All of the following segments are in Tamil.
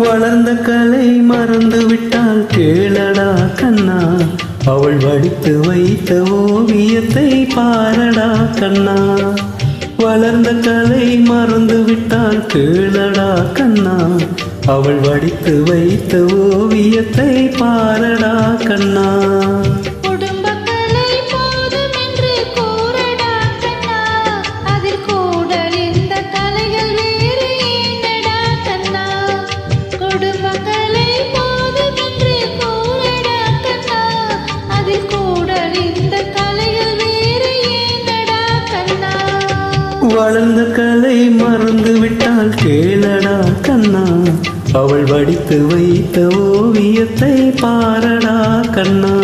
வளர்ந்த கலை மறந்து விட்டால் கேளடா கண்ணா, அவள் வடித்து வைத்த ஓவியத்தை பாரடா கண்ணா. வளர்ந்த கலை மறந்து விட்டால் கேளடா கண்ணா, அவள் வடித்து வைத்த ஓவியத்தை பாரடா கண்ணா. வளர்ந்த கலை மறந்து விட்டால் கேளடா கண்ணா, அவள் வடித்து வைத்த ஓவியத்தை பாரடா கண்ணா.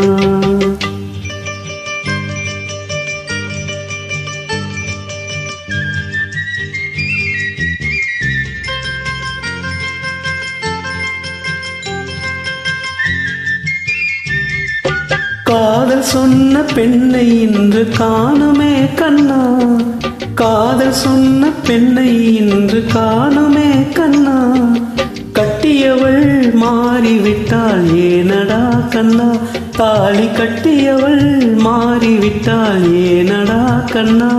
காதல் சொன்ன பெண்ணை இன்று காணுமே கண்ணா, காதல் சொன்ன பெண்ணை இன்று காணுமே கண்ணா. கட்டியவள் மாறிவிட்டாள் ஏனடா கண்ணா, தாலி கட்டியவள் மாறிவிட்டாள் ஏனடா கண்ணா.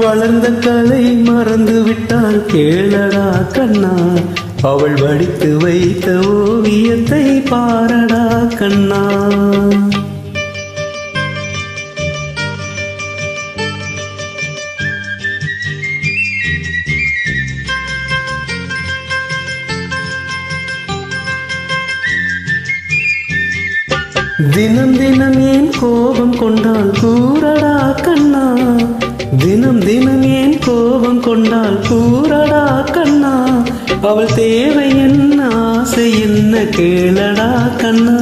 வளர்ந்த கலை மறந்து விட்டால் கேளடா கண்ணா, அவள் வடித்து வைத்த ஓவியத்தை பாரடா கண்ணா. தினம் தினம் ஏன் கோபம் கொண்டால் கூறடா கண்ணா, தினம் தினம் ஏன் கோபம் கொண்டால் கூறடா கண்ணா. அவள் தேவை என்ன ஆசை என்ன கேளடா கண்ணா,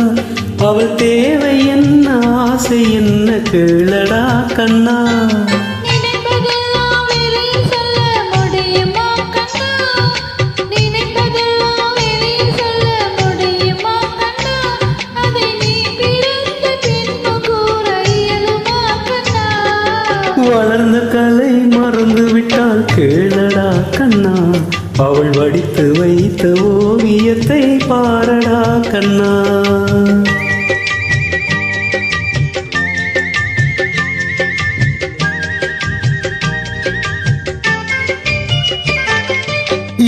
அவள் தேவை என்ன ஆசை என்ன கேளடா கண்ணா. வளர்ந்த கலை மறந்து விட்டால் கேளடா கண்ணா, அவள் வடித்து வைத்த ஓவியத்தை பாரடா கண்ணா.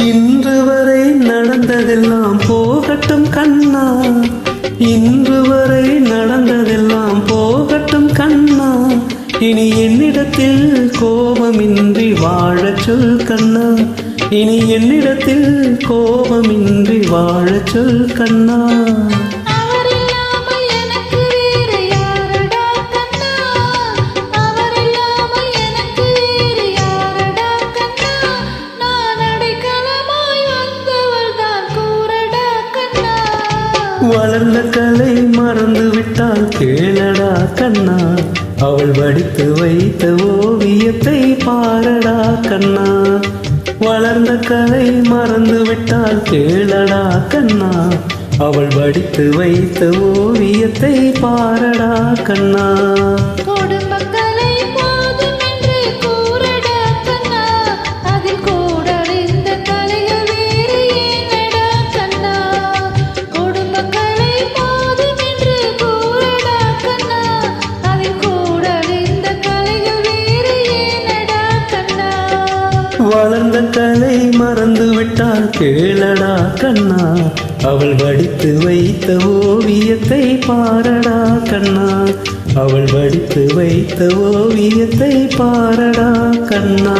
இன்று வரை நடந்ததெல்லாம் போகட்டும் கண்ணா, இன்று வரை நடந்ததெல்லாம் போகட்டும் கண்ணா. இனி என்னிடத்தில் கோபமின்றி வாழச் சொல் கண்ணா, இனி என்னிடத்தில் கோபமின்றி வாழச் சொல் கண்ணா. வளர்ந்த கலை மறந்து விட்டால் கேளடா கண்ணா, அவள் வடித்து வைத்த ஓவியத்தை பாரடா கண்ணா. வளர்ந்த கலை மறந்து விட்டால் கேளடா கண்ணா, அவள் வடித்து வைத்த ஓவியத்தை பாரடா கண்ணா. வளர்ந்த கலை மறந்து விட்டால் கேளடா கண்ணா, அவள் வடித்து வைத்த ஓவியத்தை பாரடா கண்ணா, அவள் வடித்து வைத்த ஓவியத்தை பாரடா கண்ணா.